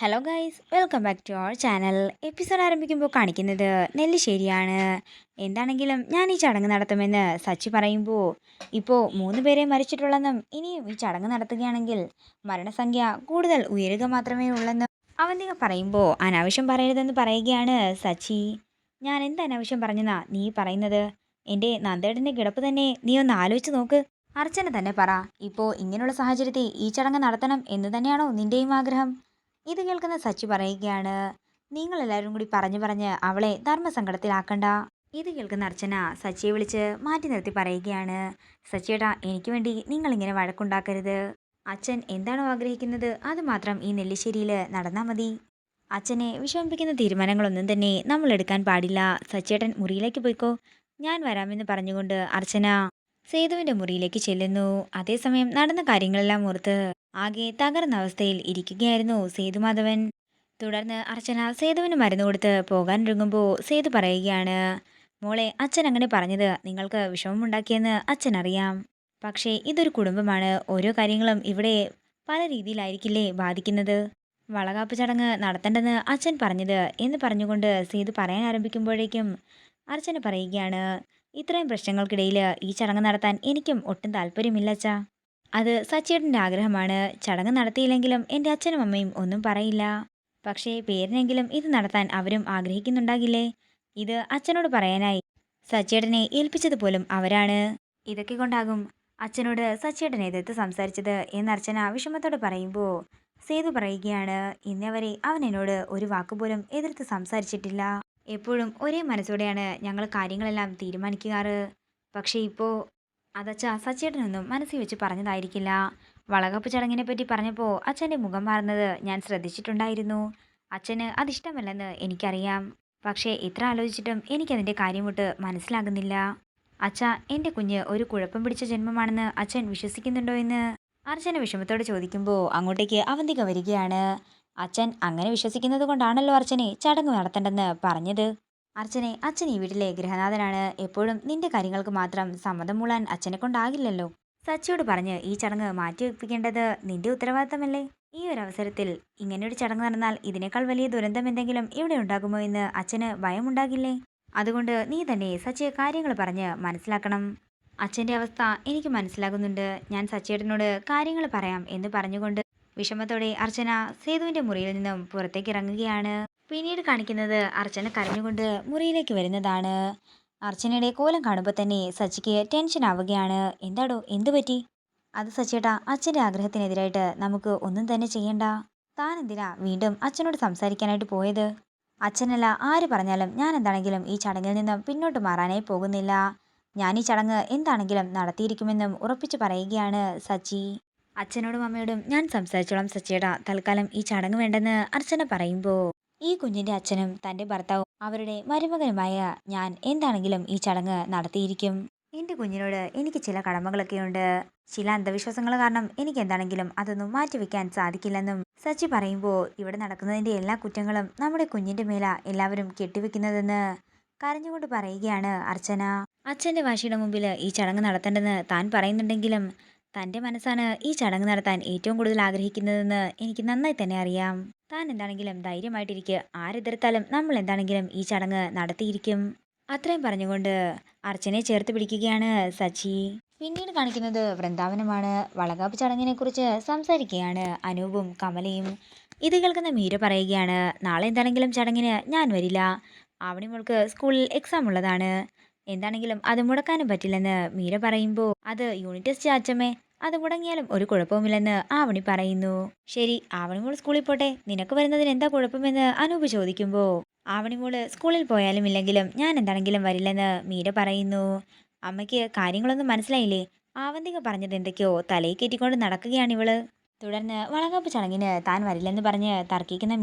Hello guys, welcome back to our channel. Episode ആരംഭിക്കുമ്പോൾ കാണിക്കുന്നത് നെല്ലിശ്ശേരിയാണ്. എന്താണെങ്കിലും ഞാൻ ഈ ചടങ്ങ് നടത്തുമെന്ന് സച്ചി പറയുമ്പോൾ ഇപ്പോൾ 3 പേരെ മരിച്ചിട്ടുള്ളെന്നും ഇനിയും ഈ ചടങ്ങ് നടത്തുകയാണെങ്കിൽ മരണസംഖ്യ കൂടുതൽ ഉയരുക മാത്രമേ ഉള്ളെന്നും അവന്തിക പറയുമ്പോൾ അനാവശ്യം പറയരുതെന്ന് പറയുകയാണ് സച്ചി. ഞാൻ എന്ത് അനാവശ്യം പറഞ്ഞെന്നാ നീ പറയുന്നത്? എൻ്റെ നന്ദേട്ടൻ്റെ കിടപ്പ് തന്നെ നീ ഒന്ന് ആലോചിച്ച് നോക്ക്. അർച്ചന തന്നെ പറ, ഇപ്പോൾ ഇങ്ങനെയുള്ള സാഹചര്യത്തിൽ ഈ ചടങ്ങ് നടത്തണം എന്ന് തന്നെയാണോ നിൻ്റെയും ആഗ്രഹം? ഇത് കേൾക്കുന്ന സച്ചി പറയുകയാണ്, നിങ്ങളെല്ലാവരും കൂടി പറഞ്ഞു പറഞ്ഞ് അവളെ ധർമ്മസങ്കടത്തിലാക്കണ്ട. ഇത് കേൾക്കുന്ന അർച്ചന സച്ചിയെ വിളിച്ച് മാറ്റി നിർത്തി പറയുകയാണ്, സച്ചിയേട്ടാ, എനിക്ക് വേണ്ടി നിങ്ങളിങ്ങനെ വഴക്കുണ്ടാക്കരുത്. അച്ഛൻ എന്താണോ ആഗ്രഹിക്കുന്നത് അത് മാത്രം ഈ നെല്ലിശ്ശേരിയിൽ നടന്നാൽ മതി. അച്ഛനെ വിഷമിപ്പിക്കുന്ന തീരുമാനങ്ങളൊന്നും തന്നെ നമ്മൾ എടുക്കാൻ പാടില്ല. സച്ചിയേട്ടൻ മുറിയിലേക്ക് പോയിക്കോ, ഞാൻ വരാമെന്ന് പറഞ്ഞുകൊണ്ട് അർച്ചന സേതുവിൻ്റെ മുറിയിലേക്ക് ചെല്ലുന്നു. അതേസമയം നടന്ന കാര്യങ്ങളെല്ലാം ഓർത്ത് ആകെ തകർന്ന അവസ്ഥയിൽ ഇരിക്കുകയായിരുന്നു സേതുമാധവൻ. തുടർന്ന് അർച്ചന സേതുവിന് മരുന്ന് കൊടുത്ത് പോകാനൊരുങ്ങുമ്പോൾ സേതു പറയുകയാണ്, മോളെ, അച്ഛൻ അങ്ങനെ പറഞ്ഞത് നിങ്ങൾക്ക് വിഷമമുണ്ടാക്കിയെന്ന് അച്ഛനറിയാം. പക്ഷേ ഇതൊരു കുടുംബമാണ്. ഓരോ കാര്യങ്ങളും ഇവിടെ പല രീതിയിലായിരിക്കില്ലേ ബാധിക്കുന്നത്. വളകാപ്പ് ചടങ്ങ് നടത്തേണ്ടെന്ന് അച്ഛൻ പറഞ്ഞത് എന്ന് പറഞ്ഞുകൊണ്ട് സേതു പറയാൻ ആരംഭിക്കുമ്പോഴേക്കും അർച്ചന പറയുകയാണ്, ഇത്രയും പ്രശ്നങ്ങൾക്കിടയിൽ ഈ ചടങ്ങ് നടത്താൻ എനിക്കും ഒട്ടും താല്പര്യമില്ല അച്ഛാ. അത് സച്ചിയേട്ടൻ്റെ ആഗ്രഹമാണ്. ചടങ്ങ് നടത്തിയില്ലെങ്കിലും എൻ്റെ അച്ഛനും അമ്മയും ഒന്നും പറയില്ല. പക്ഷേ പേരിനെങ്കിലും ഇത് നടത്താൻ അവരും ആഗ്രഹിക്കുന്നുണ്ടാകില്ലേ? ഇത് അച്ഛനോട് പറയാനായി സച്ചിയേട്ടനെ ഏൽപ്പിച്ചത് പോലും അവരാണ്. ഇതൊക്കെ കൊണ്ടാകും അച്ഛനോട് സച്ചിയേട്ടനെ എതിർത്ത് സംസാരിച്ചത് എന്ന് അർച്ചന വിഷമത്തോട് പറയുമ്പോൾ സേതു പറയുകയാണ്, ഇന്നേവരെ അവൻ എന്നോട് ഒരു വാക്കുപോലും എതിർത്ത് സംസാരിച്ചിട്ടില്ല. എപ്പോഴും ഒരേ മനസ്സോടെയാണ് ഞങ്ങൾ കാര്യങ്ങളെല്ലാം തീരുമാനിക്കാറ്. പക്ഷേ ഇപ്പോൾ അതച്ഛാ സച്ചിയേട്ടനൊന്നും മനസ്സിൽ വെച്ച് പറഞ്ഞതായിരിക്കില്ല. വളകാപ്പ് ചടങ്ങിനെ പറ്റി പറഞ്ഞപ്പോൾ അച്ഛൻ്റെ മുഖം മാറുന്നത് ഞാൻ ശ്രദ്ധിച്ചിട്ടുണ്ടായിരുന്നു. അച്ഛന് അതിഷ്ടമല്ലെന്ന് എനിക്കറിയാം. പക്ഷേ ഇത്ര ആലോചിച്ചിട്ടും എനിക്കതിൻ്റെ കാര്യമൊട്ട് മനസ്സിലാകുന്നില്ല. അച്ഛാ, എൻ്റെ കുഞ്ഞ് ഒരു കുഴപ്പം പിടിച്ച ജന്മമാണെന്ന് അച്ഛൻ വിശ്വസിക്കുന്നുണ്ടോ എന്ന് അർച്ചന വിഷമത്തോടെ ചോദിക്കുമ്പോൾ അങ്ങോട്ടേക്ക് അവന്തിക വരികയാണ്. അച്ഛൻ അങ്ങനെ വിശ്വസിക്കുന്നത് കൊണ്ടാണല്ലോ അർച്ചനെ ചടങ്ങ് നടത്തേണ്ടെന്ന് പറഞ്ഞത്. അച്ഛൻ ഈ വീട്ടിലെ ഗൃഹനാഥനാണ്. എപ്പോഴും നിന്റെ കാര്യങ്ങൾക്ക് മാത്രം സമ്മതം മൂളാൻ അച്ഛനെ കൊണ്ടാകില്ലല്ലോ. സച്ചിയോട് പറഞ്ഞ് ഈ ചടങ്ങ് മാറ്റിവെപ്പിക്കേണ്ടത് നിന്റെ ഉത്തരവാദിത്തമല്ലേ? ഈ ഒരു അവസരത്തിൽ ഇങ്ങനെയൊരു ചടങ്ങ് നടന്നാൽ ഇതിനേക്കാൾ വലിയ ദുരന്തം എന്തെങ്കിലും ഇവിടെ ഉണ്ടാകുമോ എന്ന് അച്ഛന് ഭയമുണ്ടാകില്ലേ? അതുകൊണ്ട് നീ തന്നെ സച്ചിയെ കാര്യങ്ങൾ പറഞ്ഞ് മനസ്സിലാക്കണം. അച്ഛൻ്റെ അവസ്ഥ എനിക്ക് മനസ്സിലാകുന്നുണ്ട്. ഞാൻ സച്ചിയേട്ടനോട് കാര്യങ്ങൾ പറയാം എന്ന് പറഞ്ഞുകൊണ്ട് വിഷമത്തോടെ അർച്ചന സേതുവിൻ്റെ മുറിയിൽ നിന്നും പുറത്തേക്ക് ഇറങ്ങുകയാണ്. പിന്നീട് കാണിക്കുന്നത് അർച്ചന കരഞ്ഞുകൊണ്ട് മുറിയിലേക്ക് വരുന്നതാണ്. അർച്ചനയുടെ കോലം കാണുമ്പോൾ തന്നെ സച്ചിക്ക് ടെൻഷൻ ആവുകയാണ്. എന്താടോ, എന്തു പറ്റി? അത് സച്ചിയേട്ടാ, അച്ഛൻ്റെ ആഗ്രഹത്തിനെതിരായിട്ട് നമുക്ക് ഒന്നും തന്നെ ചെയ്യണ്ട. താൻ എന്തിനാ വീണ്ടും അച്ഛനോട് സംസാരിക്കാനായിട്ട് പോയത്? അച്ഛനല്ല ആര് പറഞ്ഞാലും ഞാൻ എന്താണെങ്കിലും ഈ ചടങ്ങിൽ നിന്നും പിന്നോട്ട് മാറാനായി പോകുന്നില്ല. ഞാൻ ഈ ചടങ്ങ് എന്താണെങ്കിലും നടത്തിയിരിക്കുമെന്നും ഉറപ്പിച്ചു പറയുകയാണ് സച്ചി. അച്ഛനോടും അമ്മയോടും ഞാൻ സംസാരിച്ചോളാം സച്ചിയേട്ടാ, തൽക്കാലം ഈ ചടങ്ങ് വേണ്ടെന്ന് അർച്ചന പറയുമ്പോൾ ഈ കുഞ്ഞിൻ്റെ അച്ഛനും തൻ്റെ ഭർത്താവും അവരുടെ മരുമകനുമായ ഞാൻ എന്താണെങ്കിലും ഈ ചടങ്ങ് നടത്തിയിരിക്കും. എൻ്റെ കുഞ്ഞിനോട് എനിക്ക് ചില കടമകളൊക്കെയുണ്ട്. ചില അന്ധവിശ്വാസങ്ങൾ കാരണം എനിക്ക് എന്താണെങ്കിലും അതൊന്നും മാറ്റിവെക്കാൻ സാധിക്കില്ലെന്നും സച്ചി പറയുമ്പോൾ ഇവിടെ നടക്കുന്നതിൻ്റെ എല്ലാ കുറ്റങ്ങളും നമ്മുടെ കുഞ്ഞിൻ്റെ മേല എല്ലാവരും കെട്ടിവെക്കുന്നതെന്ന് കരഞ്ഞുകൊണ്ട് പറയുകയാണ് അർച്ചന. അച്ഛൻ്റെ വാശിയുടെ മുമ്പിൽ ഈ ചടങ്ങ് നടത്തേണ്ടെന്ന് താൻ പറയുന്നുണ്ടെങ്കിലും തൻ്റെ മനസ്സാണ് ഈ ചടങ്ങ് നടത്താൻ ഏറ്റവും കൂടുതൽ ആഗ്രഹിക്കുന്നതെന്ന് എനിക്ക് നന്നായി തന്നെ അറിയാം. താൻ എന്താണെങ്കിലും ധൈര്യമായിട്ടിരിക്കുക. ആരെതിർത്താലും നമ്മൾ എന്താണെങ്കിലും ഈ ചടങ്ങ് നടത്തിയിരിക്കും. അത്രയും പറഞ്ഞുകൊണ്ട് അർച്ചനയെ ചേർത്ത് പിടിക്കുകയാണ് സച്ചി. പിന്നീട് കാണിക്കുന്നത് വൃന്ദാവനമാണ്. വളകാപ്പ് ചടങ്ങിനെ കുറിച്ച് സംസാരിക്കുകയാണ് അനൂപും കമലയും. ഇത് കേൾക്കുന്ന മീര പറയുകയാണ്, നാളെ എന്താണെങ്കിലും ചടങ്ങിന് ഞാൻ വരില്ല. ആവണി മോൾക്ക് സ്കൂളിൽ എക്സാം ഉള്ളതാണ്. എന്താണെങ്കിലും അത് മുടക്കാനും പറ്റില്ലെന്ന് മീര പറയുമ്പോൾ അത് യൂണിറ്റ് ടെസ്റ്റ് അച്ചമ്മേ, അത് മുടങ്ങിയാലും ഒരു കുഴപ്പവുമില്ലെന്ന് ആവണി പറയുന്നു. ശരി, ആവണിമോൾ സ്കൂളിൽ പോട്ടെ, നിനക്ക് വരുന്നതിന് എന്താ കുഴപ്പമെന്ന് അനൂപ് ചോദിക്കുമ്പോൾ ആവണിമോള് സ്കൂളിൽ പോയാലും ഇല്ലെങ്കിലും ഞാൻ എന്താണെങ്കിലും വരില്ലെന്ന് മീര പറയുന്നു. അമ്മയ്ക്ക് കാര്യങ്ങളൊന്നും മനസ്സിലായില്ലേ? ആവന്തിക പറഞ്ഞത് എന്തൊക്കെയോ തലയിൽ കയറ്റിക്കൊണ്ട് നടക്കുകയാണിവള്. തുടർന്ന് വളകാപ്പ് ചടങ്ങിന് താൻ വരില്ലെന്ന് പറഞ്ഞ് തർക്കിക്കുന്ന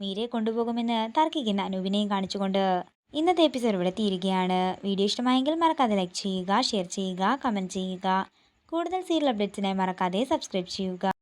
മീരയെ കൊണ്ടുപോകുമെന്ന് തർക്കിക്കുന്ന അനൂപിനെയും കാണിച്ചുകൊണ്ട് ഇന്നത്തെ എപ്പിസോഡ് ഇവിടെ തീരുകയാണ്. വീഡിയോ ഇഷ്ടമായെങ്കിൽ മറക്കാതെ ലൈക്ക് ചെയ്യുക, ഷെയർ ചെയ്യുക, കമൻറ്റ് ചെയ്യുക. കൂടുതൽ സീരിയൽ അപ്ഡേറ്റ്സിനായി മറക്കാതെ സബ്സ്ക്രൈബ് ചെയ്യുക.